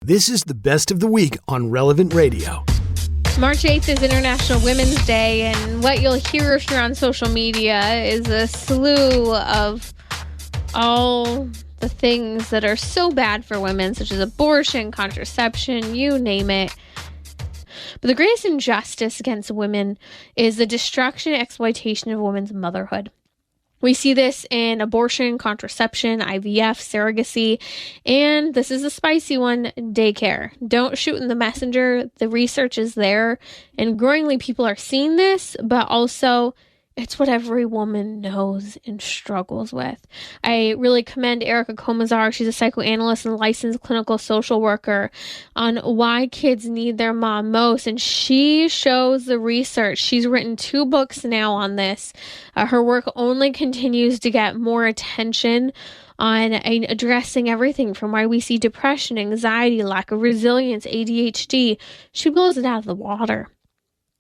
This is the best of the week on Relevant Radio. March 8th is International Women's Day, and what you'll hear if you're on social media is a slew of all the things that are so bad for women, such as abortion, contraception, you name it. But the greatest injustice against women is the destruction and exploitation of women's motherhood. We see this in abortion, contraception, IVF, surrogacy, and this is a spicy one, daycare. Don't shoot in the messenger. The research is there, and growingly people are seeing this, but also it's what every woman knows and struggles with. I really commend Erica Komisar. She's a psychoanalyst and licensed clinical social worker on why kids need their mom most. And she shows the research. She's written 2 books now on this. Her work only continues to get more attention on addressing everything from why we see depression, anxiety, lack of resilience, ADHD. She blows it out of the water.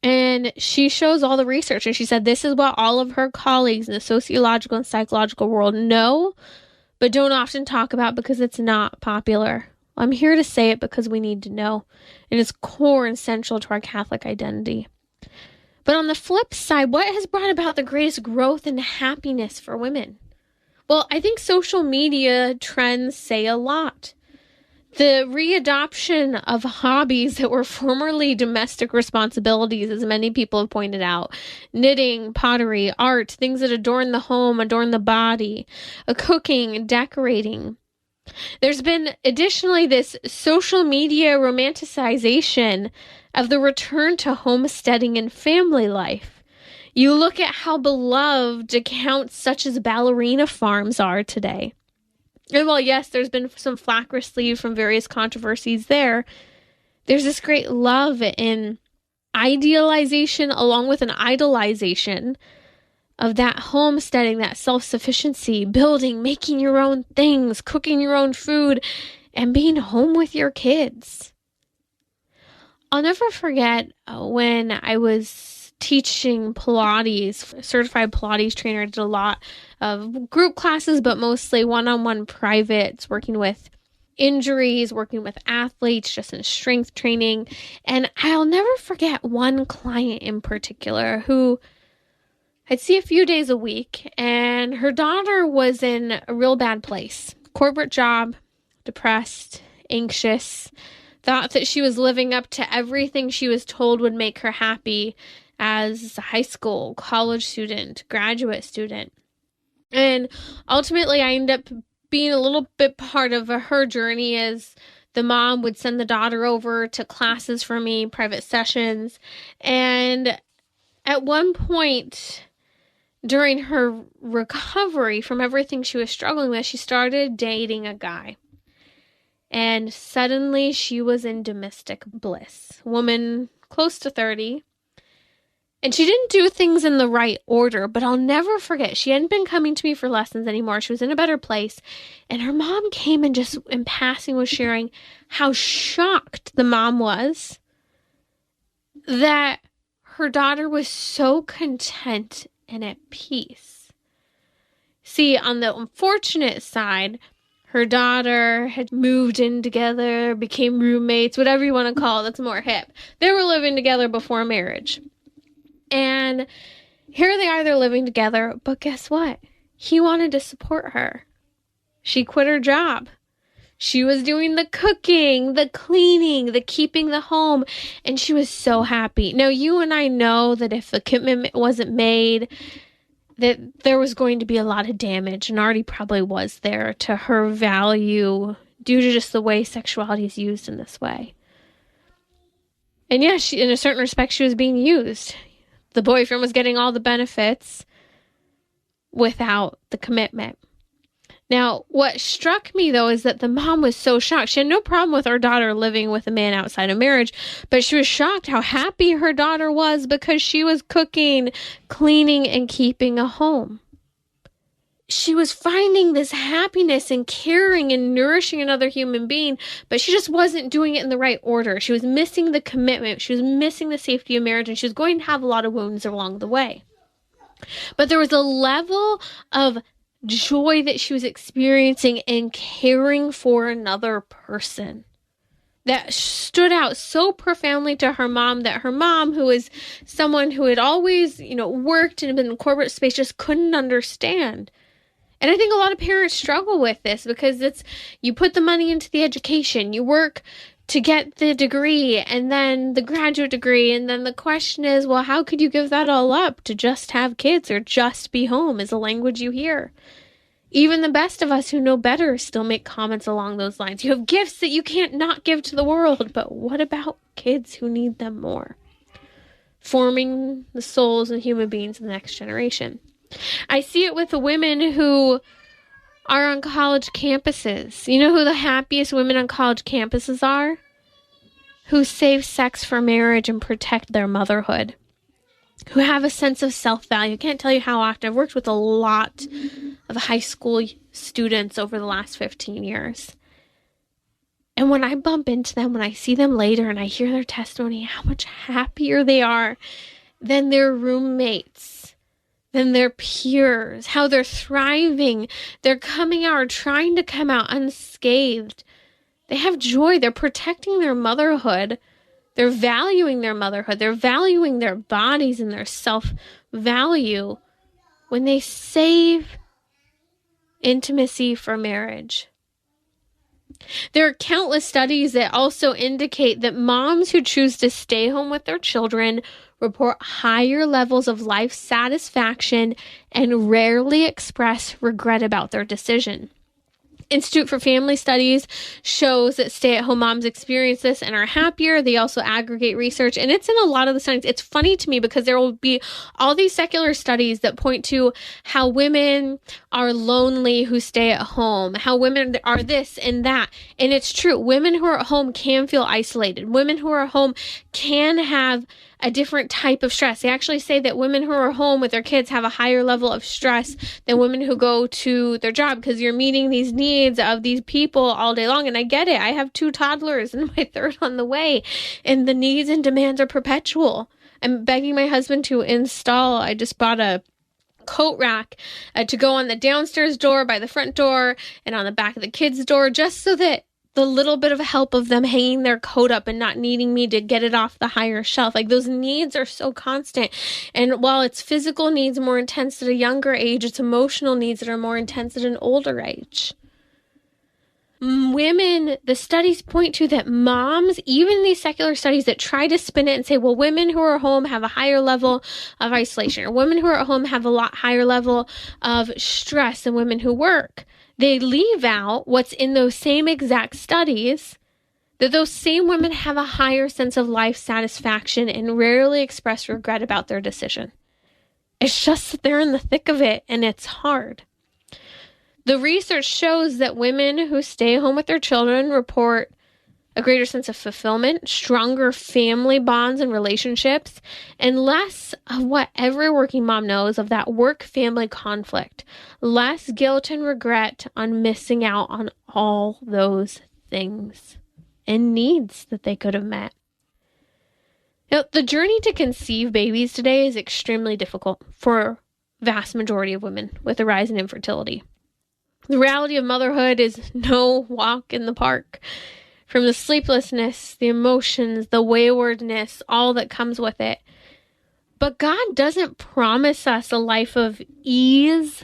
And she shows all the research, and she said this is what all of her colleagues in the sociological and psychological world know, but don't often talk about because it's not popular. I'm here to say it because we need to know, and it's core and central to our Catholic identity. But on the flip side, what has brought about the greatest growth and happiness for women? Well, I think social media trends say a lot. The readoption of hobbies that were formerly domestic responsibilities, as many people have pointed out, knitting, pottery, art, things that adorn the home, adorn the body, cooking, decorating. There's been additionally this social media romanticization of the return to homesteading and family life. You look at how beloved accounts such as ballerina farms are today. And while, yes, there's been some flack received from various controversies there, there's this great love in idealization along with an idolization of that homesteading, that self-sufficiency, building, making your own things, cooking your own food, and being home with your kids. I'll never forget when I was teaching Pilates, certified Pilates trainer. I did a lot of group classes, but mostly one-on-one privates, working with injuries, working with athletes, just in strength training. And I'll never forget one client in particular who I'd see a few days a week, and her daughter was in a real bad place. Corporate job, depressed, anxious, thought that she was living up to everything she was told would make her happy as a high school, college student, graduate student. And ultimately, I ended up being a little bit part of her journey as the mom would send the daughter over to classes for me, private sessions. And at one point during her recovery from everything she was struggling with, she started dating a guy. And suddenly she was in domestic bliss. Woman close to 30. And she didn't do things in the right order, but I'll never forget. She hadn't been coming to me for lessons anymore. She was in a better place. And her mom came and just in passing was sharing how shocked the mom was that her daughter was so content and at peace. See, on the unfortunate side, her daughter had moved in together, became roommates, whatever you want to call it, that's more hip. They were living together before marriage. And here they are, they're living together, but guess what? He wanted to support her. She quit her job. She was doing the cooking, the cleaning, the keeping the home, and she was so happy. Now, you and I know that if the commitment wasn't made, that there was going to be a lot of damage, and already probably was there, to her value due to just the way sexuality is used in this way. And yeah, she, in a certain respect, she was being used. The boyfriend was getting all the benefits without the commitment. Now, what struck me, though, is that the mom was so shocked. She had no problem with her daughter living with a man outside of marriage, but she was shocked how happy her daughter was because she was cooking, cleaning, and keeping a home. She was finding this happiness and caring and nourishing another human being, but she just wasn't doing it in the right order. She was missing the commitment. She was missing the safety of marriage, and she was going to have a lot of wounds along the way. But there was a level of joy that she was experiencing in caring for another person that stood out so profoundly to her mom, that her mom, who is someone who had always, worked and been in the corporate space, just couldn't understand. And I think a lot of parents struggle with this because you put the money into the education, you work to get the degree and then the graduate degree. And then the question is, well, how could you give that all up to just have kids or just be home, is a language you hear. Even the best of us who know better still make comments along those lines. You have gifts that you can't not give to the world, but what about kids who need them more? Forming the souls and human beings of the next generation. I see it with the women who are on college campuses. You know who the happiest women on college campuses are? Who save sex for marriage and protect their motherhood. Who have a sense of self-value. I can't tell you how often. I've worked with a lot of high school students over the last 15 years. And when I bump into them, when I see them later and I hear their testimony, how much happier they are than their roommates, than their peers, how they're thriving. They're coming out or trying to come out unscathed. They have joy. They're protecting their motherhood. They're valuing their motherhood. They're valuing their bodies and their self-value when they save intimacy for marriage. There are countless studies that also indicate that moms who choose to stay home with their children report higher levels of life satisfaction and rarely express regret about their decision. Institute for Family Studies shows that stay-at-home moms experience this and are happier. They also aggregate research, and it's in a lot of the studies. It's funny to me because there will be all these secular studies that point to how women are lonely who stay at home, how women are this and that. And it's true. Women who are at home can feel isolated. Women who are at home can have a different type of stress. They actually say that women who are home with their kids have a higher level of stress than women who go to their job, because you're meeting these needs of these people all day long. And I get it. I have 2 toddlers and my 3rd on the way, and the needs and demands are perpetual. I'm begging my husband to install, I just bought a coat rack to go on the downstairs door by the front door and on the back of the kids' door, just so that the little bit of help of them hanging their coat up and not needing me to get it off the higher shelf. Like, those needs are so constant. And while it's physical needs more intense at a younger age, it's emotional needs that are more intense at an older age. Women, the studies point to that moms, even these secular studies that try to spin it and say, well, women who are home have a higher level of isolation, or women who are at home have a lot higher level of stress than women who work. They leave out what's in those same exact studies, that those same women have a higher sense of life satisfaction and rarely express regret about their decision. It's just that they're in the thick of it and it's hard. The research shows that women who stay home with their children report a greater sense of fulfillment, stronger family bonds and relationships, and less of what every working mom knows of that work-family conflict, less guilt and regret on missing out on all those things and needs that they could have met. Now, the journey to conceive babies today is extremely difficult for vast majority of women with a rise in infertility. The reality of motherhood is no walk in the park. From the sleeplessness, the emotions, the waywardness, all that comes with it. But God doesn't promise us a life of ease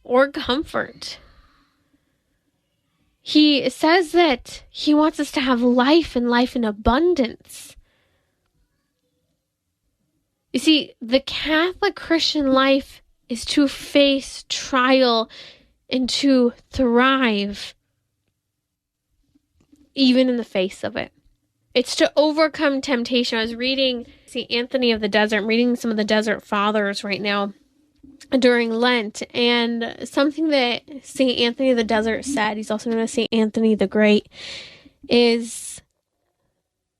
or comfort. He says that He wants us to have life and life in abundance. You see, the Catholic Christian life is to face trial and to thrive even in the face of it. It's to overcome temptation. I was reading St. Anthony of the Desert. I'm reading some of the Desert Fathers right now during Lent. And something that St. Anthony of the Desert said, he's also known as St. Anthony the Great, is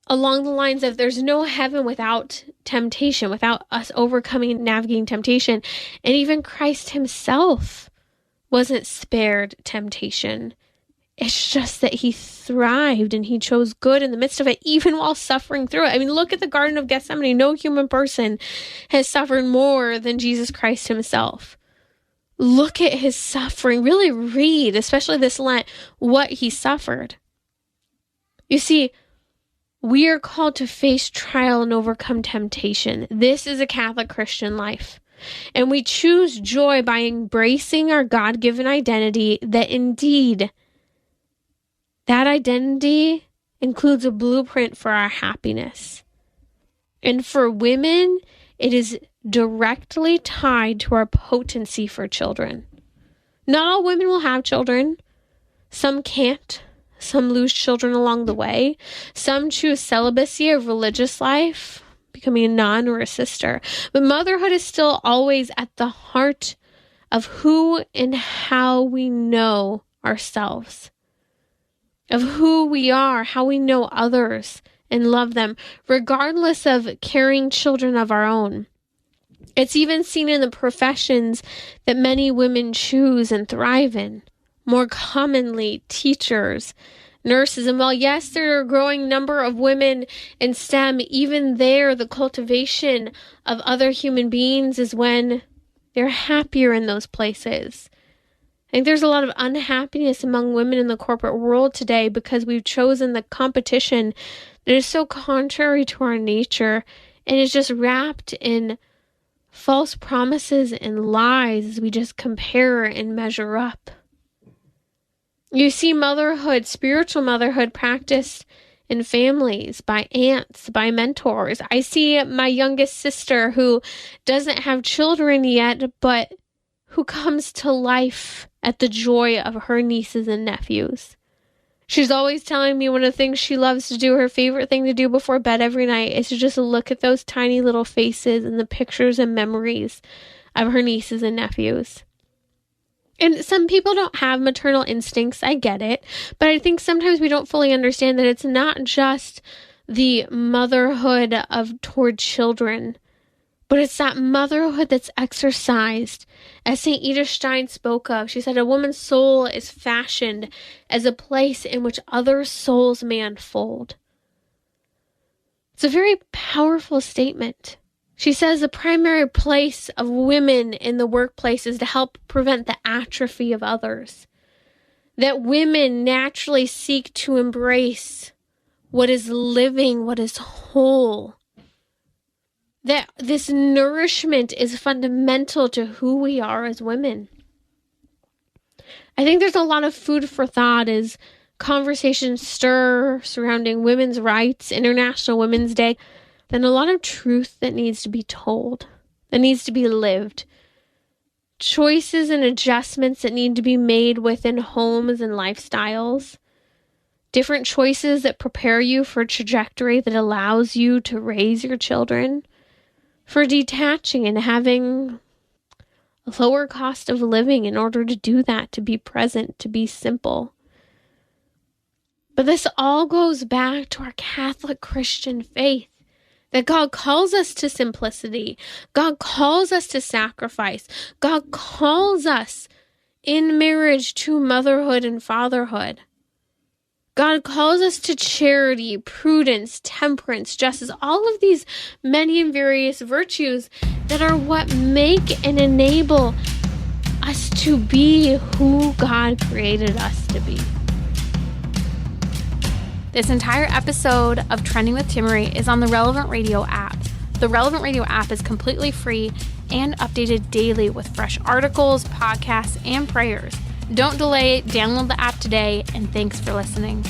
along the lines of there's no heaven without temptation, without us overcoming and navigating temptation. And even Christ himself wasn't spared temptation. It's just that he thrived and he chose good in the midst of it, even while suffering through it. I mean, look at the Garden of Gethsemane. No human person has suffered more than Jesus Christ himself. Look at his suffering. Really read, especially this Lent, what he suffered. You see, We are called to face trial and overcome temptation. This is a Catholic Christian life. And we choose joy by embracing our God-given identity, that indeed, that identity includes a blueprint for our happiness. And for women, it is directly tied to our potency for children. Not all women will have children. Some can't. Some lose children along the way. Some choose celibacy of religious life, becoming a nun or a sister. But motherhood is still always at the heart of who and how we know ourselves, of who we are, how we know others and love them, regardless of carrying children of our own. It's even seen in the professions that many women choose and thrive in. More commonly, teachers, nurses, and while yes, there are a growing number of women in STEM, even there, the cultivation of other human beings is when they're happier in those places. I think there's a lot of unhappiness among women in the corporate world today because we've chosen the competition that is so contrary to our nature and is just wrapped in false promises and lies as we just compare and measure up. You see motherhood, spiritual motherhood, practiced in families, by aunts, by mentors. I see my youngest sister who doesn't have children yet, but who comes to life at the joy of her nieces and nephews. She's always telling me one of the things she loves to do, her favorite thing to do before bed every night, is to just look at those tiny little faces and the pictures and memories of her nieces and nephews. And some people don't have maternal instincts, I get it, but I think sometimes we don't fully understand that it's not just the motherhood toward children, but it's that motherhood that's exercised. As St. Edith Stein spoke of, she said, a woman's soul is fashioned as a place in which other souls may unfold. It's a very powerful statement. She says the primary place of women in the workplace is to help prevent the atrophy of others. That women naturally seek to embrace what is living, what is whole. That this nourishment is fundamental to who we are as women. I think there's a lot of food for thought as conversations stir surrounding women's rights, International Women's Day, then a lot of truth that needs to be told, that needs to be lived. Choices and adjustments that need to be made within homes and lifestyles. Different choices that prepare you for a trajectory that allows you to raise your children. For detaching and having a lower cost of living in order to do that, to be present, to be simple. But this all goes back to our Catholic Christian faith. That God calls us to simplicity. God calls us to sacrifice. God calls us in marriage to motherhood and fatherhood. God calls us to charity, prudence, temperance, justice, all of these many and various virtues that are what make and enable us to be who God created us to be. This entire episode of Trending with Timmerie is on the Relevant Radio app. The Relevant Radio app is completely free and updated daily with fresh articles, podcasts, and prayers. Don't delay, download the app today, and thanks for listening.